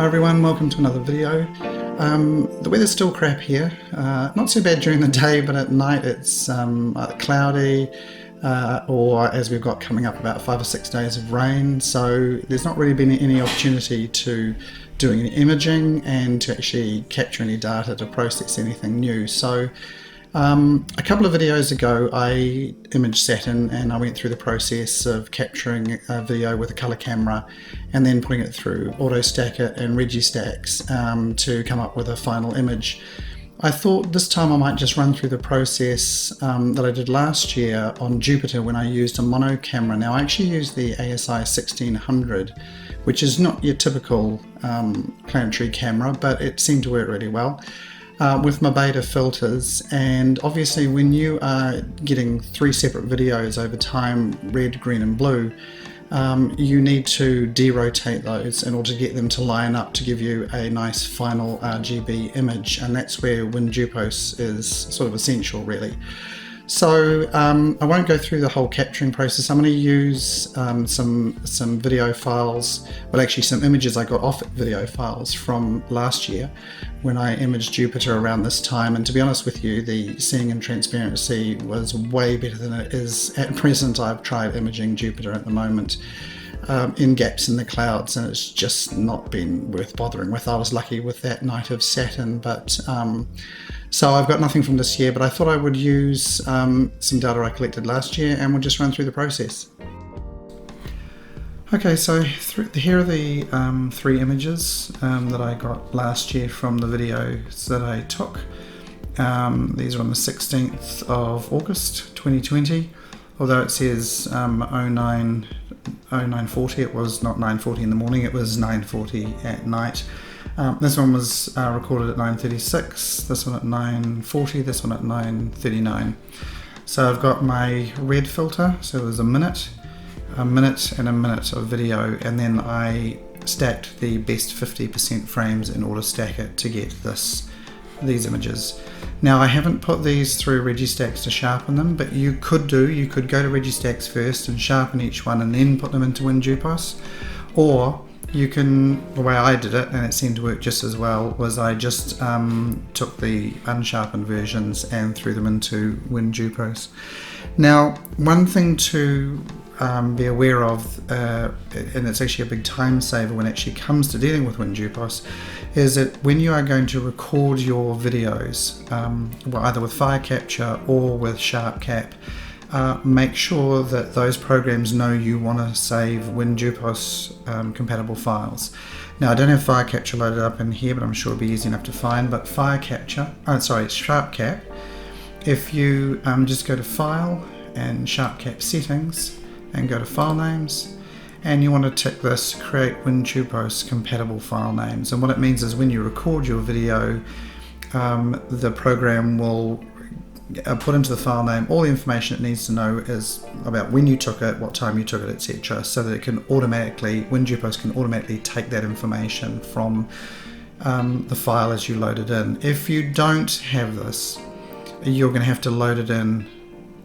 Hi everyone, welcome to another video. The weather's still crap here, not so bad during the day, but at night it's either cloudy or, as we've got coming up, about 5 or 6 days of rain, so there's not really been any opportunity to do any imaging and to actually capture any data to process anything new. So a couple of videos ago I imaged Saturn and I went through the process of capturing a video with a color camera and then putting it through AutoStackit and Registax to come up with a final image. I thought this time I might just run through the process that I did last year on Jupiter when I used a mono camera. Now I actually used the ASI 1600, which is not your typical planetary camera, but it seemed to work really well. With my beta filters, and obviously when you are getting 3 separate videos over time, red, green and blue, you need to derotate those in order to get them to line up to give you a nice final RGB image, and that's where WinJupos is sort of essential really. So I won't go through the whole capturing process. I'm going to use some video files, well actually some images I got off video files from last year when I imaged Jupiter around this time, and to be honest with you, the seeing and transparency was way better than it is at present. I've tried imaging Jupiter at the moment in gaps in the clouds, and it's just not been worth bothering with. I was lucky with that night of Saturn, but so I've got nothing from this year, but I thought I would use some data I collected last year and we'll just run through the process. Okay, so here are the 3 images that I got last year from the videos that I took. These are on the 16th of August 2020, although it says 0940, it was not 9:40 in the morning, it was 9:40 at night. This one was recorded at 9:36, this one at 9:40, this one at 9:39. So I've got my red filter, so there's a minute and a minute of video, and then I stacked the best 50% frames in AutoStackit to get these images. Now I haven't put these through Registax to sharpen them, but you could go to Registax first and sharpen each one and then put them into WinJupos, or you can, the way I did it, and it seemed to work just as well, was I just took the unsharpened versions and threw them into WinJupos. Now, one thing to be aware of, and it's actually a big time saver when it actually comes to dealing with WinJupos, is that when you are going to record your videos, well, either with Firecapture or with SharpCap, make sure that those programs know you want to save WinJupos compatible files. Now I don't have Firecapture loaded up in here, but I'm sure it'll be easy enough to find. But SharpCap, if you just go to File and SharpCap Settings and go to File Names, and you want to tick this Create WinJupos Compatible File Names, and what it means is when you record your video, the program will put into the file name all the information it needs to know is about when you took it, what time you took it, etc., so that it can automatically, WinJupos can automatically take that information from the file as you load it in. If you don't have this, you're going to have to load it in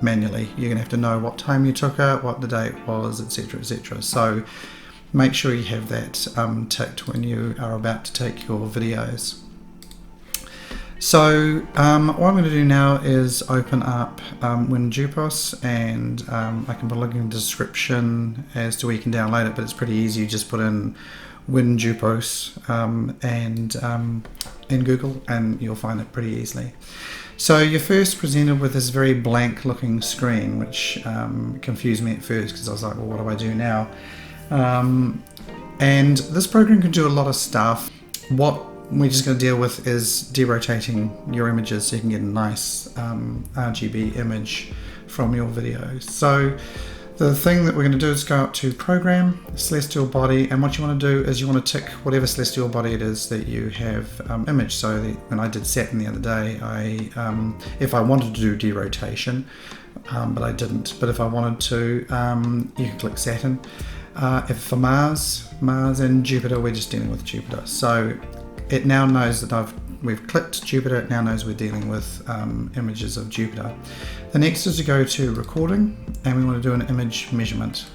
manually. You're going to have to know what time you took it, what the date was, etc., etc. So make sure you have that ticked when you are about to take your videos. So what I'm going to do now is open up WinJupos, and I can put a link in the description as to where you can download it, but it's pretty easy. You just put in WinJupos in Google and you'll find it pretty easily. So you're first presented with this very blank looking screen, which confused me at first because I was like, well, what do I do now? And this program can do a lot of stuff. What we're just going to deal with is derotating your images so you can get a nice RGB image from your videos. So the thing that we're going to do is go up to Program, Celestial Body, and what you want to do is you want to tick whatever celestial body it is that you have imaged. So when I did Saturn the other day, if I wanted to do derotation, but I didn't, but if I wanted to, you can click Saturn. If for Mars and Jupiter, we're just dealing with Jupiter. So it now knows that we've clicked Jupiter, it now knows we're dealing with images of Jupiter. The next is to go to Recording, and we want to do an image measurement.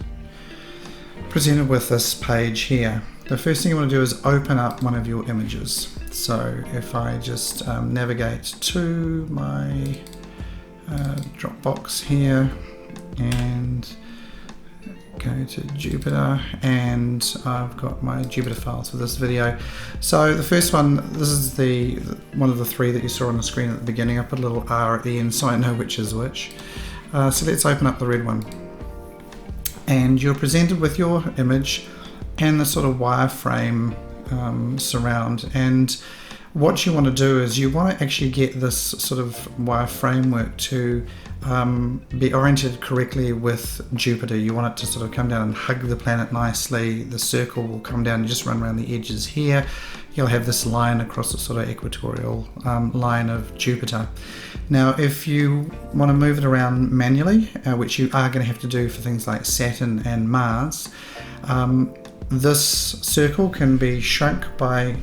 Presented with this page here. the first thing you want to do is open up one of your images. So if I just navigate to my Dropbox here and go to Jupyter, and I've got my Jupyter files for this video. So the first one, this is the one of the three that you saw on the screen at the beginning. I put a little RE in so I know which is which. So let's open up the red one. And you're presented with your image and the sort of wireframe surround. And what you want to do is you want to actually get this sort of wire framework to be oriented correctly with Jupyter. You want it to sort of come down and hug the planet nicely. The circle will come down and just run around the edges here. You'll have this line across the sort of equatorial line of Jupyter. Now, if you want to move it around manually, which you are going to have to do for things like Saturn and Mars, this circle can be shrunk by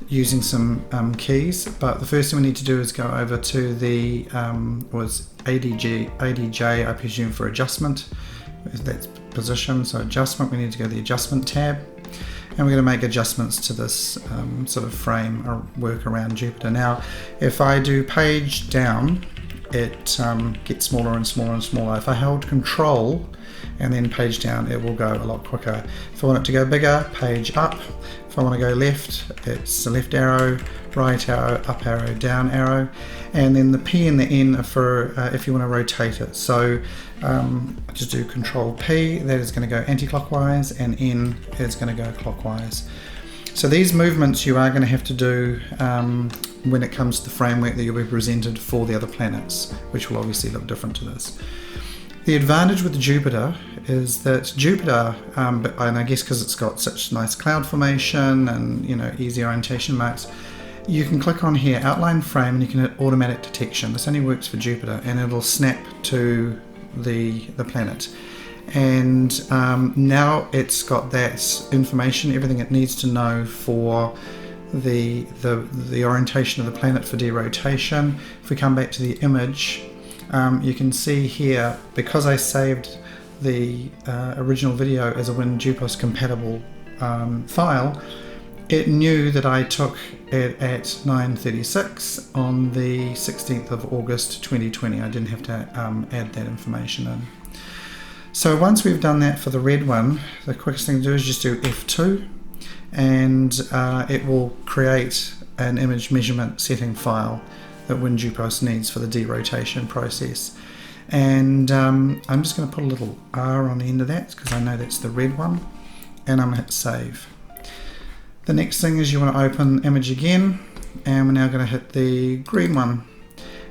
using some keys, but the first thing we need to do is go over to the ADJ, I presume, for adjustment. That's position, so adjustment, we need to go to the adjustment tab, and we're going to make adjustments to this sort of frame or work around Jupyter. Now, if I do page down, it gets smaller and smaller and smaller. If I hold Control and then page down, it will go a lot quicker. If I want it to go bigger, page up. If I want to go left, it's the left arrow, right arrow, up arrow, down arrow, and then the P and the N are for if you want to rotate it. So just do Control P, that is going to go anti-clockwise, and N is going to go clockwise. So these movements you are going to have to do when it comes to the framework that you'll be presented for the other planets, which will obviously look different to this. The advantage with Jupyter is that Jupyter, and I guess because it's got such nice cloud formation and easy orientation marks, you can click on here, outline frame, and you can hit automatic detection. This only works for Jupyter, and it'll snap to the planet. And now it's got that information, everything it needs to know for the orientation of the planet for derotation. If we come back to the image, you can see here, because I saved the original video as a WinJupos compatible file, it knew that I took it at 9:36 on the 16th of August 2020. I didn't have to add that information in. So once we've done that for the red one, the quickest thing to do is just do F2, and it will create an image measurement setting file that WinJupos needs for the derotation process. And I'm just going to put a little R on the end of that because I know that's the red one, and I'm going to hit save. The next thing is you want to open image again, and we're now going to hit the green one,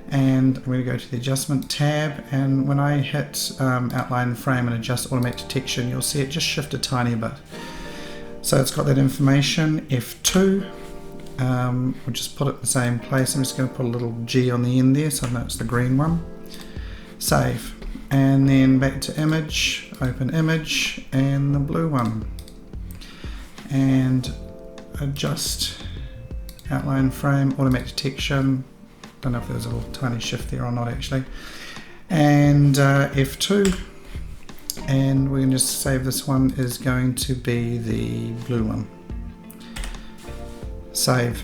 and I'm going to go to the adjustment tab, and when I hit outline frame and adjust automatic detection, you'll see it just shift a tiny bit. So it's got that information. F2, we'll just put it in the same place. I'm just going to put a little G on the end there so I know it's the green one. Save, and then back to image, open image, and the blue one, and adjust outline frame, automatic detection. Don't know if there's a little tiny shift there or not actually, and F2, and we can just save. This one is going to be the blue one. Save.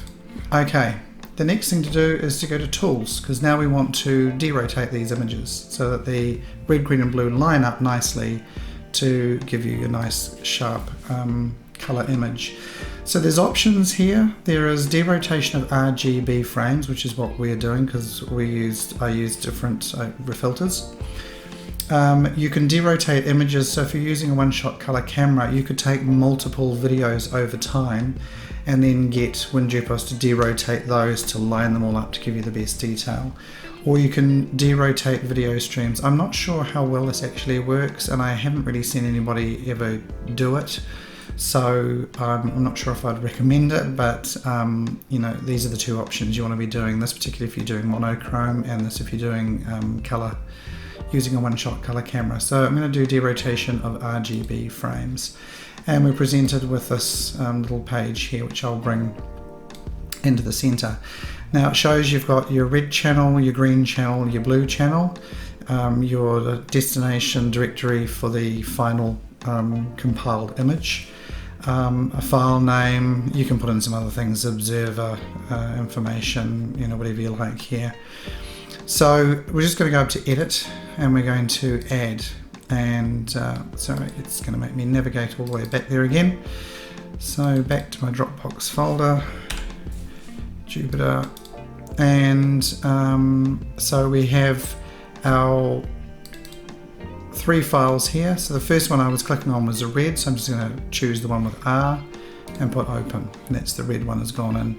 Okay, the next thing to do is to go to tools, because now we want to derotate these images so that the red, green and blue line up nicely to give you a nice sharp color image. So there's options here. There is derotation of RGB frames, which is what we're doing because I used different filters. You can derotate images, so if you're using a one-shot color camera, you could take multiple videos over time and then get WinJupos to derotate those to line them all up to give you the best detail. Or you can derotate video streams. I'm not sure how well this actually works, and I haven't really seen anybody ever do it. So I'm not sure if I'd recommend it, but these are the two options you want to be doing. This particularly if you're doing monochrome, and this if you're doing color, using a one-shot color camera. So I'm going to do derotation of RGB frames, and we're presented with this little page here, which I'll bring into the center. Now it shows you've got your red channel, your green channel, your blue channel, your destination directory for the final compiled image. a file name. You can put in some other things, observer information, whatever you like here. So we're just going to go up to edit, and we're going to add, and sorry, it's going to make me navigate all the way back there again. So back to my Dropbox folder, Jupyter, and so we have our 3 files here. So the first one I was clicking on was a red, so I'm just going to choose the one with R and put open, and that's the red one has gone in.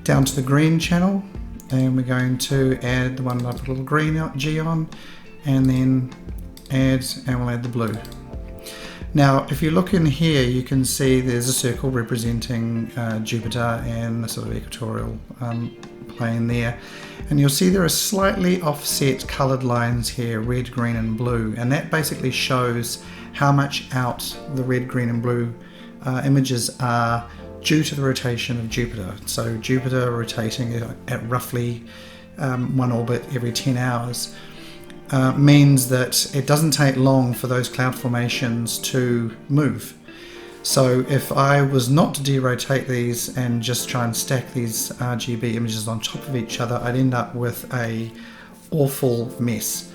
Down to the green channel, and we're going to add the one that I put a little green G on, and then add, and we'll add the blue. Now if you look in here, you can see there's a circle representing Jupiter and the sort of equatorial plane there, and you'll see there are slightly offset coloured lines here, red, green and blue, and that basically shows how much out the red, green and blue images are due to the rotation of Jupiter. So Jupiter rotating at roughly one orbit every 10 hours means that it doesn't take long for those cloud formations to move. So if I was not to derotate these and just try and stack these RGB images on top of each other, I'd end up with a awful mess.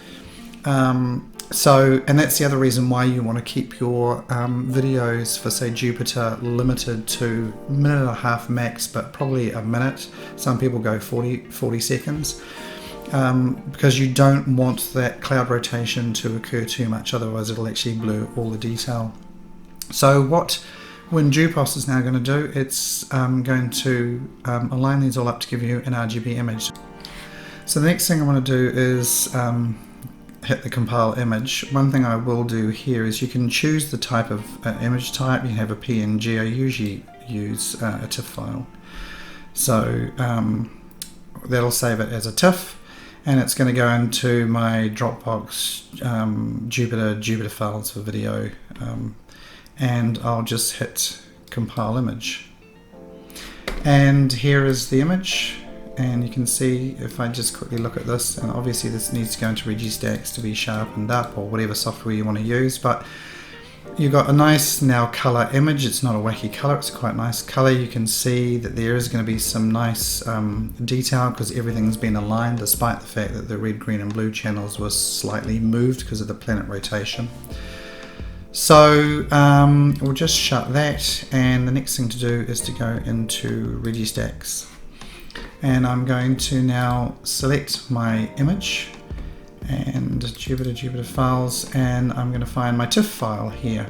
And that's the other reason why you want to keep your videos for, say, Jupiter limited to 1.5 minutes max, but probably a minute. Some people go 40 seconds. Because you don't want that cloud rotation to occur too much, otherwise it'll actually blur all the detail. So what WinJupos is now going to do, it's going to align these all up to give you an RGB image. So the next thing I want to do is hit the compile image. One thing I will do here is you can choose the type of image type. You can have a PNG. I usually use a TIFF file. So that'll save it as a TIFF. And it's going to go into my Dropbox Jupyter files for video, and I'll just hit compile image. And here is the image, and you can see if I just quickly look at this, and obviously this needs to go into Registax to be sharpened up, or whatever software you want to use, but you've got a nice now color image. It's not a wacky color, it's a quite nice color. You can see that there is going to be some nice detail because everything's been aligned, despite the fact that the red, green and blue channels were slightly moved because of the planet rotation. So we'll just shut that, and the next thing to do is to go into Registax, and I'm going to now select my image and Jupyter files, and I'm going to find my TIFF file here,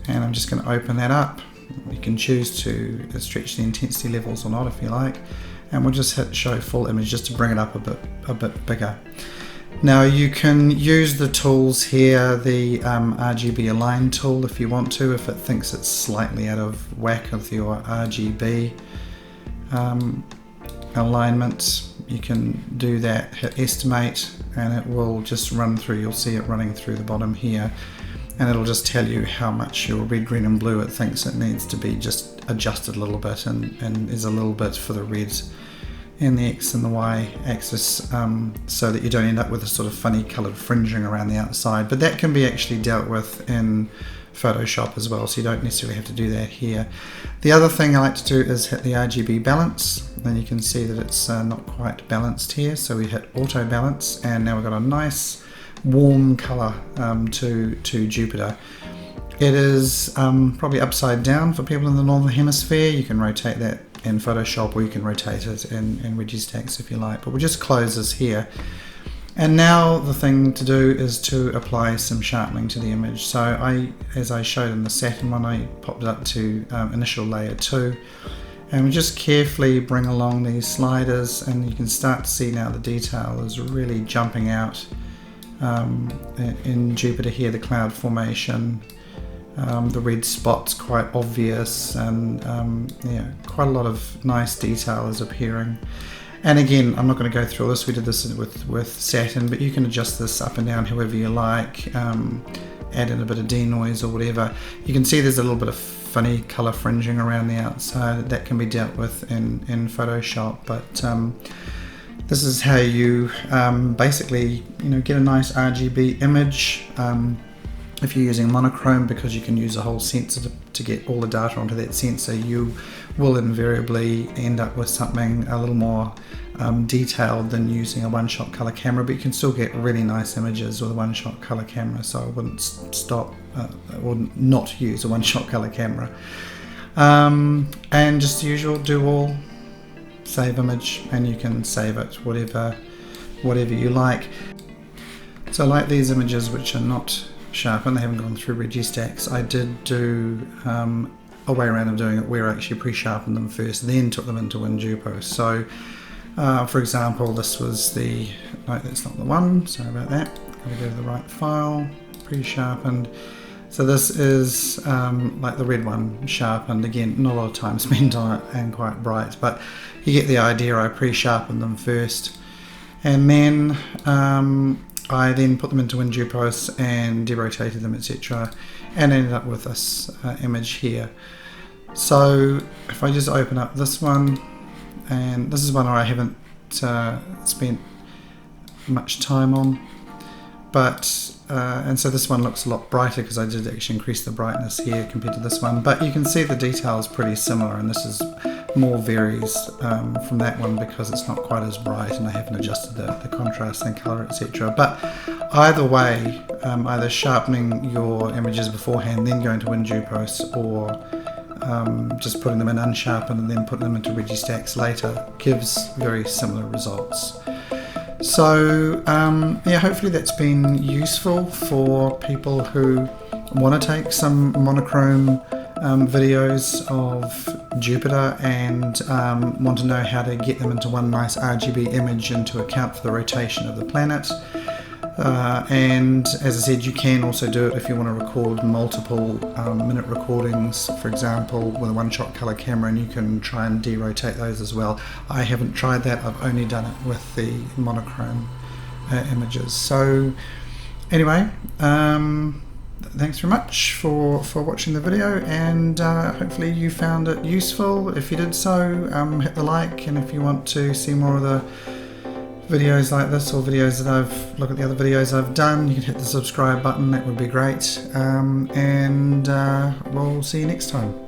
and I'm just going to open that up. You can choose to stretch the intensity levels or not if you like, and we'll just hit show full image just to bring it up a bit bigger. Now you can use the tools here, the RGB align tool if you want to, if it thinks it's slightly out of whack with your RGB alignment. You can do that, hit estimate, and it will just run through. You'll see it running through the bottom here, and it'll just tell you how much your red, green and blue it thinks it needs to be just adjusted a little bit, and is a little bit for the red in the X and the Y axis, so that you don't end up with a sort of funny coloured fringing around the outside. But that can be actually dealt with in Photoshop as well, so you don't necessarily have to do that here. The other thing I like to do is hit the RGB balance, and you can see that it's not quite balanced here, so we hit auto balance, and now we've got a nice warm colour to Jupiter. It is probably upside down for people in the northern hemisphere. You can rotate that in Photoshop, or you can rotate it in Registax if you like, but we'll just close this here. And now the thing to do is to apply some sharpening to the image. So as I showed in the Saturn one, I popped it up to initial layer 2, and we just carefully bring along these sliders, and you can start to see now the detail is really jumping out in Jupiter here, the cloud formation. The red spot's quite obvious, and yeah, quite a lot of nice detail is appearing. And again, I'm not going to go through this, we did this with Saturn, but you can adjust this up and down however you like, add in a bit of denoise or whatever. You can see there's a little bit of funny colour fringing around the outside that can be dealt with in Photoshop, but this is how you basically get a nice RGB image. If you're using monochrome, because you can use a whole sensor to get all the data onto that sensor, you will invariably end up with something a little more detailed than using a one-shot color camera, but you can still get really nice images with a one-shot color camera, so I wouldn't stop or not use a one-shot color camera. And just the usual, do all, save image, and you can save it whatever you like. So like these images which are not sharpened, they haven't gone through Registax, I did do a way around of doing it where I actually pre-sharpened them first, then took them into WinJupo. So for example, this was the, no, that's not the one, sorry about that, gotta go to the right file, pre-sharpened. So this is like the red one, sharpened. Again, not a lot of time spent on it and quite bright, but you get the idea. I pre-sharpened them first, and then I then put them into WinJupo and derotated them, etc., and ended up with this image here. So if I just open up this one, and this is one where I haven't spent much time on, but and so this one looks a lot brighter because I did actually increase the brightness here compared to this one, but you can see the detail is pretty similar, and this is more varies from that one because it's not quite as bright and I haven't adjusted the contrast and color, etc. But either way, either sharpening your images beforehand, then going to WinJupo, or just putting them in unsharpened and then putting them into Registax later gives very similar results. So yeah, hopefully that's been useful for people who want to take some monochrome videos of Jupiter and want to know how to get them into one nice RGB image and to account for the rotation of the planet. And as I said, you can also do it if you want to record multiple minute recordings, for example, with a one-shot color camera, and you can try and derotate those as well. I haven't tried that, I've only done it with the monochrome images. So anyway, thanks very much for watching the video, and hopefully you found it useful. If you did so, hit the like, and if you want to see more of the videos like this, or videos that look at the other videos I've done, you can hit the subscribe button, that would be great, and we'll see you next time.